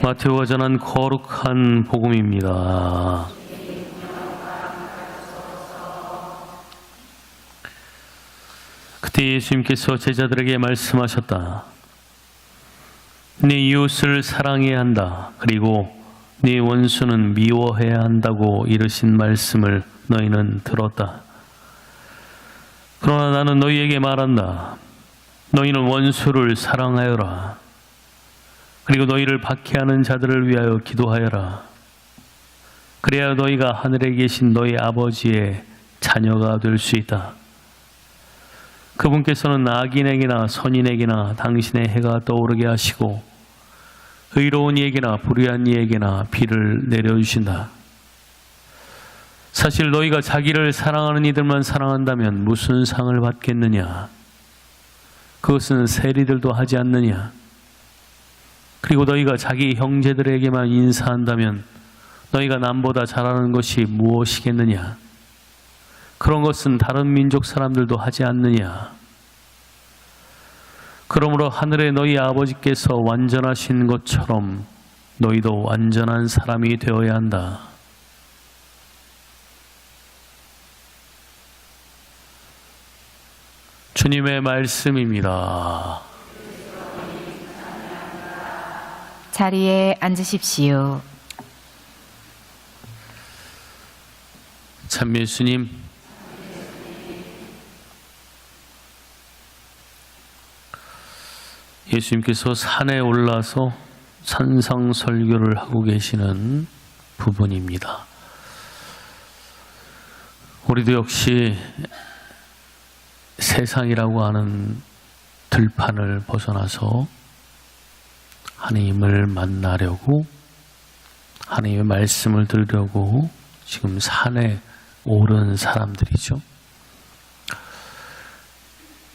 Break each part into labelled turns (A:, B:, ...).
A: 마태오가 전한 거룩한 복음입니다. 그때 예수님께서 제자들에게 말씀하셨다. 네 이웃을 사랑해야 한다. 그리고 네 원수는 미워해야 한다고 이르신 말씀을 너희는 들었다. 그러나 나는 너희에게 말한다. 너희는 원수를 사랑하여라. 그리고 너희를 박해하는 자들을 위하여 기도하여라. 그래야 너희가 하늘에 계신 너희 아버지의 자녀가 될 수 있다. 그분께서는 악인에게나 선인에게나 당신의 해가 떠오르게 하시고 의로운 이에게나 불의한 이에게나 비를 내려주신다. 사실 너희가 자기를 사랑하는 이들만 사랑한다면 무슨 상을 받겠느냐? 그것은 세리들도 하지 않느냐? 그리고 너희가 자기 형제들에게만 인사한다면 너희가 남보다 잘하는 것이 무엇이겠느냐? 그런 것은 다른 민족 사람들도 하지 않느냐? 그러므로 하늘의 너희 아버지께서 완전하신 것처럼 너희도 완전한 사람이 되어야 한다. 주님의 말씀입니다.
B: 자리에 앉으십시오.
A: 참 예수님, 예수님께서 산에 올라서 산상설교를 하고 계시는 부분입니다. 우리도 역시 세상이라고 하는 들판을 벗어나서 하나님을 만나려고, 하나님의 말씀을 들으려고 지금 산에 오른 사람들이죠.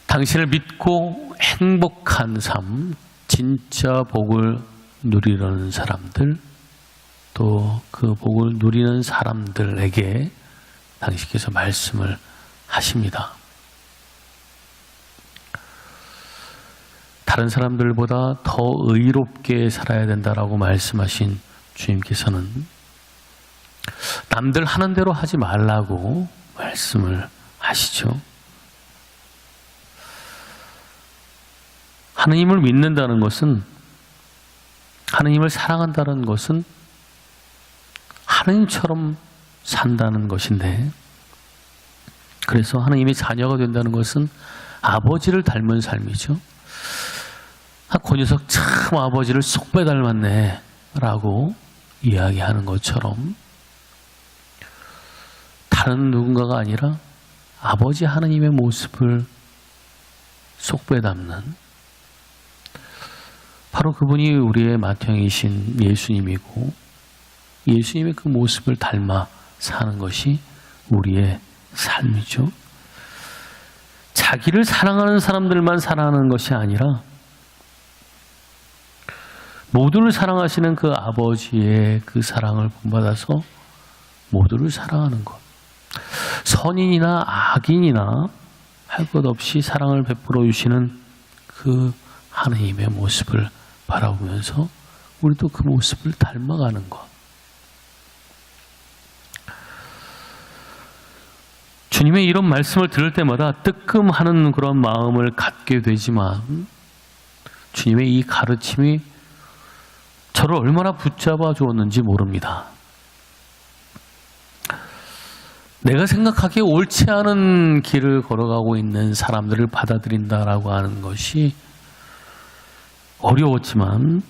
A: 당신을 믿고 행복한 삶, 진짜 복을 누리려는 사람들, 또 그 복을 누리는 사람들에게 당신께서 말씀을 하십니다. 다른 사람들보다 더 의롭게 살아야 된다라고 말씀하신 주님께서는 남들 하는 대로 하지 말라고 말씀을 하시죠. 하나님을 믿는다는 것은, 하나님을 사랑한다는 것은 하나님처럼 산다는 것인데, 그래서 하나님의 자녀가 된다는 것은 아버지를 닮은 삶이죠. 그 녀석 참 아버지를 쏙 빼닮았네 라고 이야기하는 것처럼 다른 누군가가 아니라 아버지 하나님의 모습을 쏙 빼닮는, 바로 그분이 우리의 맏형이신 예수님이고, 예수님의 그 모습을 닮아 사는 것이 우리의 삶이죠. 자기를 사랑하는 사람들만 사랑하는 것이 아니라 모두를 사랑하시는 그 아버지의 그 사랑을 본받아서 모두를 사랑하는 것. 선인이나 악인이나 할 것 없이 사랑을 베풀어 주시는 그 하나님의 모습을 바라보면서 우리도 그 모습을 닮아가는 것. 주님의 이런 말씀을 들을 때마다 뜨끔하는 그런 마음을 갖게 되지만, 주님의 이 가르침이 저를 얼마나 붙잡아 주었는지 모릅니다. 내가 생각하기에 옳지 않은 길을 걸어가고 있는 사람들을 받아들인다라고 하는 것이 어려웠지만,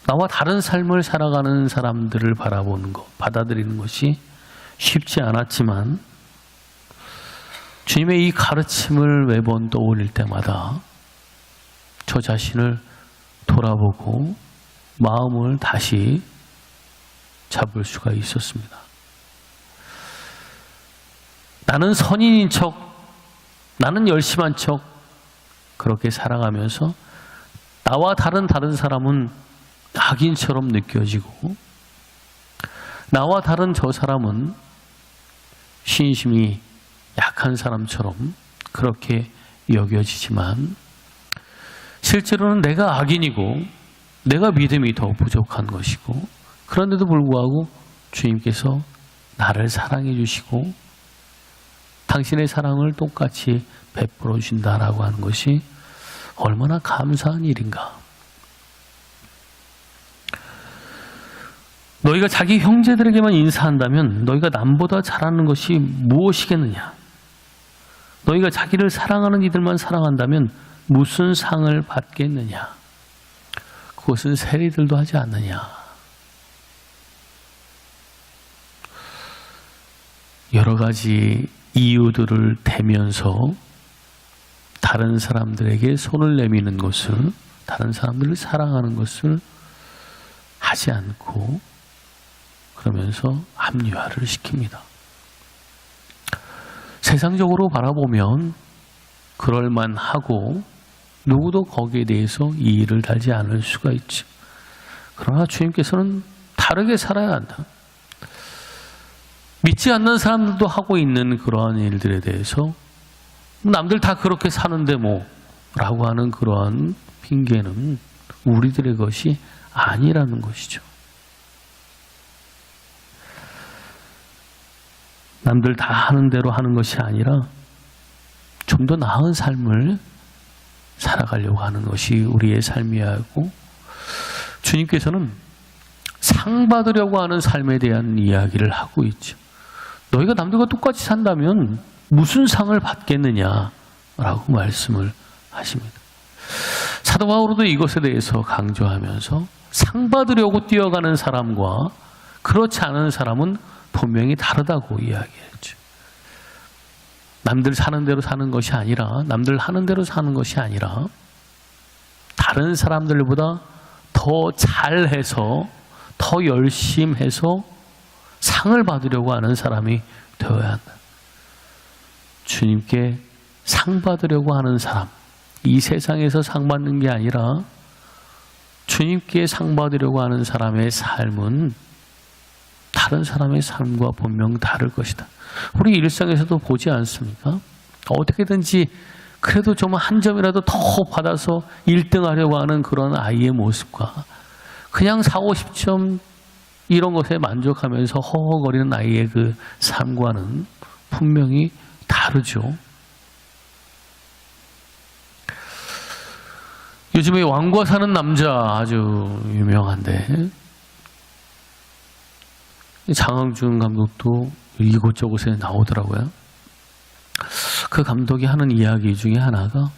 A: 나와 다른 삶을 살아가는 사람들을 바라보는 것, 받아들이는 것이 쉽지 않았지만, 주님의 이 가르침을 매번 떠올릴 때마다 저 자신을 돌아보고 마음을 다시 잡을 수가 있었습니다. 나는 선인인 척, 나는 열심한 척 그렇게 살아가면서 나와 다른 사람은 악인처럼 느껴지고, 나와 다른 저 사람은 신심이 약한 사람처럼 그렇게 여겨지지만, 실제로는 내가 악인이고 내가 믿음이 더 부족한 것이고, 그런데도 불구하고 주님께서 나를 사랑해 주시고 당신의 사랑을 똑같이 베풀어 주신다라고 하는 것이 얼마나 감사한 일인가. 너희가 자기 형제들에게만 인사한다면 너희가 남보다 잘하는 것이 무엇이겠느냐? 너희가 자기를 사랑하는 이들만 사랑한다면 무슨 상을 받겠느냐? 그것은 세리들도 하지 않느냐? 여러 가지 이유들을 대면서 다른 사람들에게 손을 내미는 것을, 다른 사람들을 사랑하는 것을 하지 않고 그러면서 합리화를 시킵니다. 세상적으로 바라보면 그럴만하고 누구도 거기에 대해서 이의를 달지 않을 수가 있죠. 그러나 주님께서는 다르게 살아야 한다. 믿지 않는 사람들도 하고 있는 그러한 일들에 대해서 남들 다 그렇게 사는데 뭐 라고 하는 그러한 핑계는 우리들의 것이 아니라는 것이죠. 남들 다 하는 대로 하는 것이 아니라 좀 더 나은 삶을 살아가려고 하는 것이 우리의 삶이어야 하고, 주님께서는 상 받으려고 하는 삶에 대한 이야기를 하고 있죠. 너희가 남들과 똑같이 산다면 무슨 상을 받겠느냐라고 말씀을 하십니다. 사도 바울도 이것에 대해서 강조하면서 상 받으려고 뛰어가는 사람과 그렇지 않은 사람은 분명히 다르다고 이야기했죠. 남들 사는 대로 사는 것이 아니라, 남들 하는 대로 사는 것이 아니라 다른 사람들보다 더 잘해서, 더 열심히 해서 상을 받으려고 하는 사람이 되어야 한다. 주님께 상 받으려고 하는 사람, 이 세상에서 상 받는 게 아니라 주님께 상 받으려고 하는 사람의 삶은 다른 사람의 삶과 분명 다를 것이다. 우리 일상에서도 보지 않습니까? 어떻게든지 그래도 좀 한 점이라도 더 받아서 1등 하려고 하는 그런 아이의 모습과 그냥 4, 50점 이런 것에 만족하면서 허허거리는 아이의 그 삶과는 분명히 다르죠. 요즘에 왕과 사는 남자 아주 유명한데, 장항준 감독도 이곳저곳에 나오더라고요. 그 감독이 하는 이야기 중에 하나가,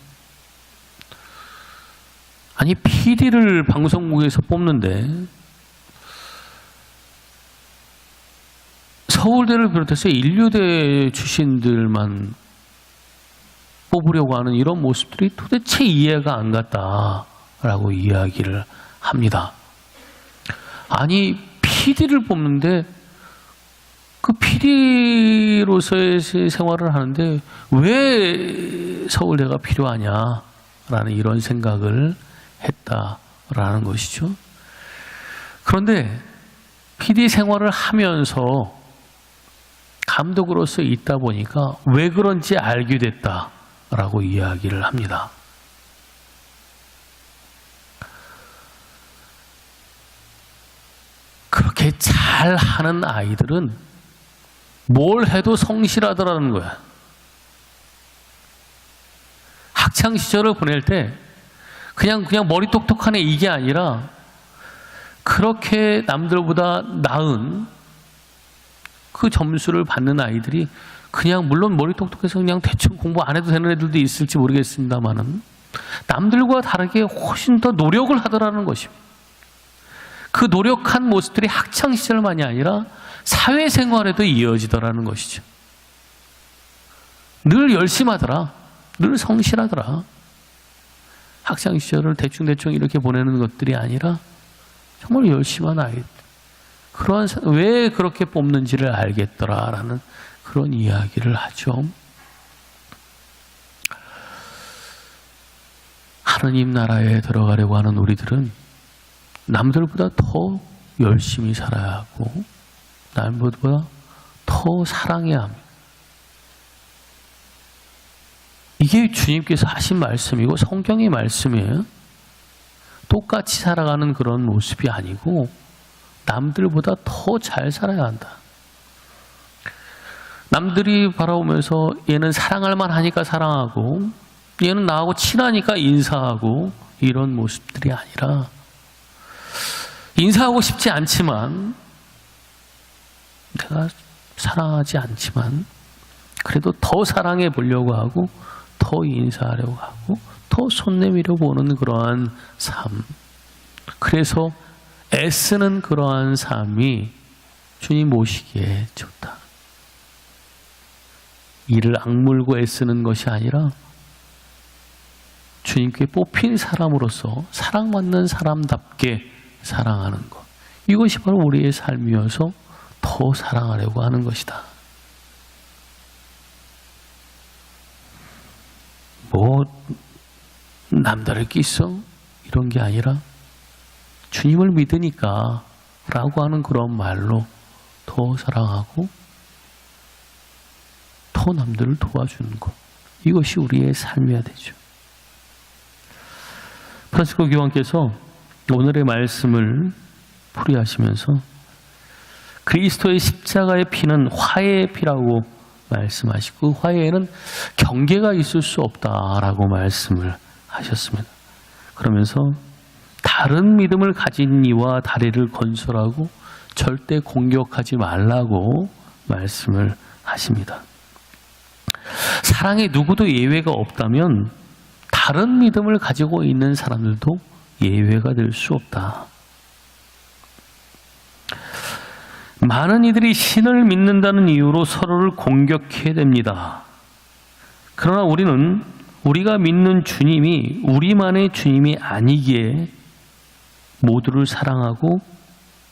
A: 아니 PD를 방송국에서 뽑는데 서울대를 비롯해서 인류대 출신들만 뽑으려고 하는 이런 모습들이 도대체 이해가 안 갔다라고 이야기를 합니다. 아니 PD를 뽑는데 그 PD로서의 생활을 하는데 왜 서울대가 필요하냐라는 이런 생각을 했다라는 것이죠. 그런데 PD 생활을 하면서 감독으로서 있다 보니까 왜 그런지 알게 됐다라고 이야기를 합니다. 그렇게 잘하는 아이들은 뭘 해도 성실하더라는 거야. 학창 시절을 보낼 때 그냥 머리 똑똑한 애 이게 아니라 그렇게 남들보다 나은 그 점수를 받는 아이들이 그냥 물론 머리 똑똑해서 그냥 대충 공부 안 해도 되는 애들도 있을지 모르겠습니다만은 남들과 다르게 훨씬 더 노력을 하더라는 것입니다. 그 노력한 모습들이 학창 시절만이 아니라 사회생활에도 이어지더라는 것이죠. 늘 열심히 하더라. 늘 성실하더라. 학창 시절을 대충대충 이렇게 보내는 것들이 아니라 정말 열심히 한 아이들. 왜 그렇게 뽑는지를 알겠더라라는 그런 이야기를 하죠. 하느님 나라에 들어가려고 하는 우리들은 남들보다 더 열심히 살아야 하고 남들보다 더 사랑해야 합니다. 이게 주님께서 하신 말씀이고 성경의 말씀이에요. 똑같이 살아가는 그런 모습이 아니고 남들보다 더 잘 살아야 한다. 남들이 바라보면서 얘는 사랑할 만하니까 사랑하고 얘는 나하고 친하니까 인사하고 이런 모습들이 아니라 인사하고 싶지 않지만 내가 사랑하지 않지만 그래도 더 사랑해 보려고 하고 더 인사하려고 하고 더 손 내밀려고 오는 그러한 삶. 그래서 애쓰는 그러한 삶이 주님 모시기에 좋다. 이를 악물고 애쓰는 것이 아니라 주님께 뽑힌 사람으로서 사랑받는 사람답게 사랑하는 것. 이것이 바로 우리의 삶이어서 더 사랑하려고 하는 것이다. 뭐 남다를 게 있어? 이런 게 아니라 주님을 믿으니까 라고 하는 그런 말로 더 사랑하고 더 남들을 도와주는 것. 이것이 우리의 삶이어야 되죠. 프란시스코 교황께서 오늘의 말씀을 풀이하시면서 그리스도의 십자가의 피는 화해의 피라고 말씀하시고 화해에는 경계가 있을 수 없다라고 말씀을 하셨습니다. 그러면서 다른 믿음을 가진 이와 다리를 건설하고 절대 공격하지 말라고 말씀을 하십니다. 사랑에 누구도 예외가 없다면 다른 믿음을 가지고 있는 사람들도 예외가 될 수 없다. 많은 이들이 신을 믿는다는 이유로 서로를 공격해야 됩니다. 그러나 우리는 우리가 믿는 주님이 우리만의 주님이 아니기에 모두를 사랑하고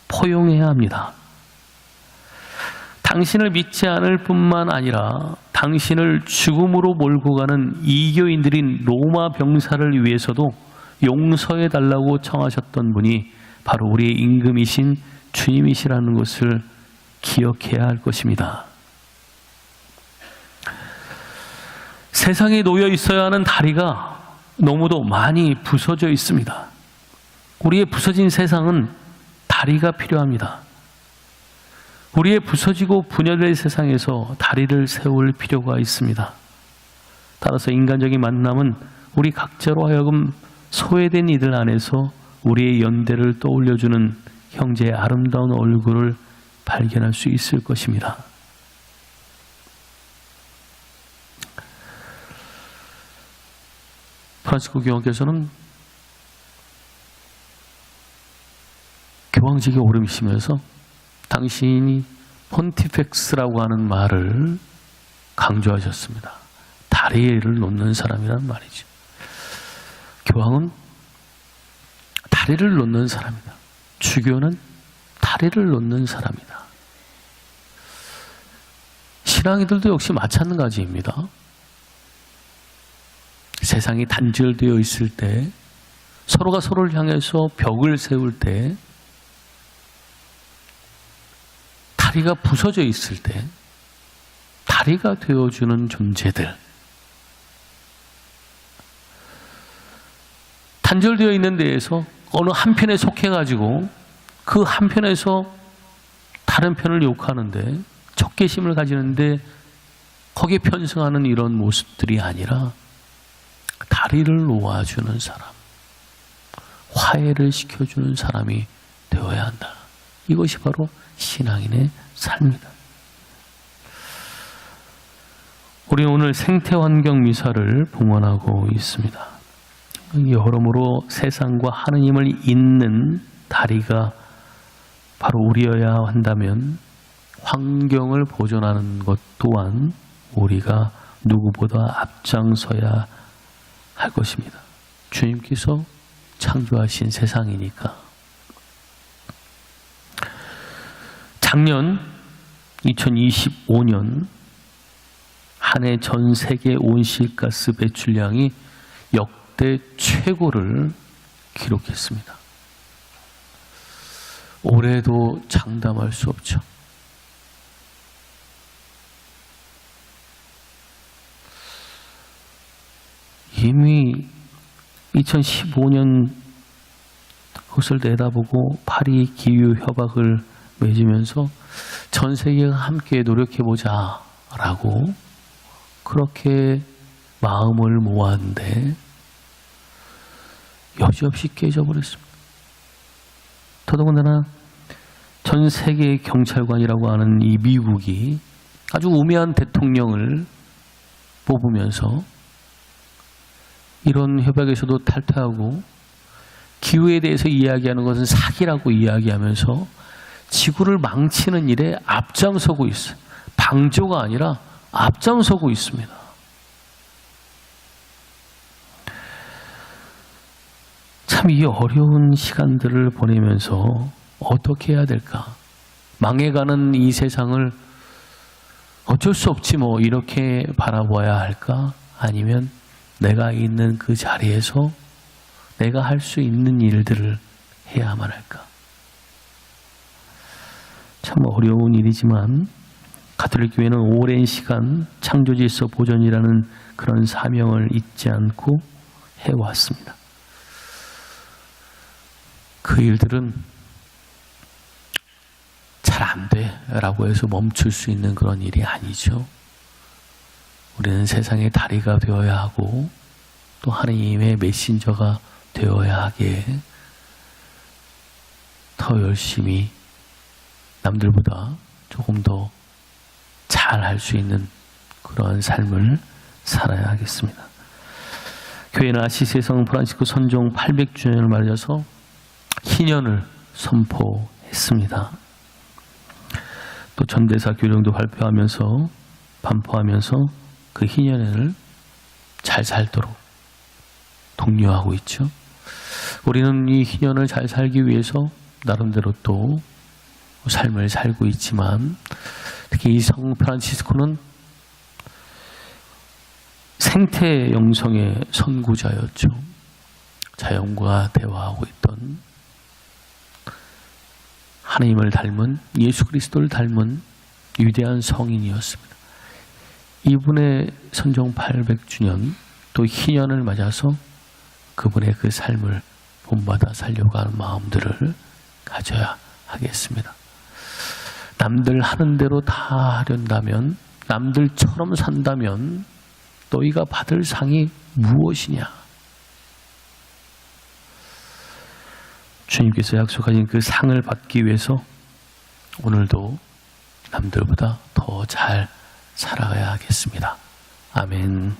A: 포용해야 합니다. 당신을 믿지 않을 뿐만 아니라 당신을 죽음으로 몰고 가는 이교인들인 로마 병사를 위해서도 용서해 달라고 청하셨던 분이 바로 우리의 임금이신 주님이시라는 것을 기억해야 할 것입니다. 세상에 놓여 있어야 하는 다리가 너무도 많이 부서져 있습니다. 우리의 부서진 세상은 다리가 필요합니다. 우리의 부서지고 분열된 세상에서 다리를 세울 필요가 있습니다. 따라서 인간적인 만남은 우리 각자로 하여금 소외된 이들 안에서 우리의 연대를 떠올려주는 형제의 아름다운 얼굴을 발견할 수 있을 것입니다. 프란시스코 교황께서는 교황직에 오르시면서 당신이 폰티펙스라고 하는 말을 강조하셨습니다. 다리를 놓는 사람이란 말이죠. 교황은 다리를 놓는 사람이다. 주교는 다리를 놓는 사람이다. 신앙인들도 역시 마찬가지입니다. 세상이 단절되어 있을 때, 서로가 서로를 향해서 벽을 세울 때, 다리가 부서져 있을 때 다리가 되어주는 존재들, 단절되어 있는 데에서 어느 한편에 속해가지고 그 한편에서 다른 편을 욕하는데 적개심을 가지는데 거기에 편승하는 이런 모습들이 아니라 다리를 놓아주는 사람, 화해를 시켜주는 사람이 되어야 한다. 이것이 바로 신앙인의 삶이다. 우리는 오늘 생태환경 미사를 봉헌하고 있습니다. 여러모로 세상과 하느님을 잇는 다리가 바로 우리여야 한다면 환경을 보존하는 것 또한 우리가 누구보다 앞장서야 할 것입니다. 주님께서 창조하신 세상이니까. 작년 2025년 한 해 전 세계 온실가스 배출량이 역대 최고를 기록했습니다. 올해도 장담할 수 없죠. 이미 2015년 그것을 내다보고 파리 기유 협약을 맺으면서 전 세계가 함께 노력해보자 라고 그렇게 마음을 모았는데 여지없이 깨져버렸습니다. 더더군다나 전 세계 경찰관이라고 하는 이 미국이 아주 우매한 대통령을 뽑으면서 이런 협약에서도 탈퇴하고 기후에 대해서 이야기하는 것은 사기라고 이야기하면서 지구를 망치는 일에 앞장서고 있어요. 방조가 아니라 앞장서고 있습니다. 참 이 어려운 시간들을 보내면서 어떻게 해야 될까? 망해가는 이 세상을 어쩔 수 없지 뭐 이렇게 바라봐야 할까? 아니면 내가 있는 그 자리에서 내가 할 수 있는 일들을 해야만 할까? 참 어려운 일이지만 가톨릭 교회는 오랜 시간 창조질서 보존이라는 그런 사명을 잊지 않고 해왔습니다. 그 일들은 잘 안 돼 라고 해서 멈출 수 있는 그런 일이 아니죠. 우리는 세상의 다리가 되어야 하고 또 하나님의 메신저가 되어야 하기에 더 열심히 남들보다 조금 더 잘 할 수 있는 그러한 삶을 살아야 하겠습니다. 교회는 아시시의 성 프란시스코 선종 800주년을 맞아서 희년을 선포했습니다. 또 전대사 교령도 반포하면서 그 희년을 잘 살도록 독려하고 있죠. 우리는 이 희년을 잘 살기 위해서 나름대로 또 삶을 살고 있지만 특히 이 성 프란시스코는 생태 영성의 선구자였죠. 자연과 대화하고 있던 하나님을 닮은 예수 그리스도를 닮은 위대한 성인이었습니다. 이분의 선종 800주년 또 희년을 맞아서 그분의 그 삶을 본받아 살려고 하는 마음들을 가져야 하겠습니다. 남들 하는 대로 다 하련다면, 남들처럼 산다면 너희가 받을 상이 무엇이냐? 주님께서 약속하신 그 상을 받기 위해서 오늘도 남들보다 더 잘 살아가야 하겠습니다. 아멘.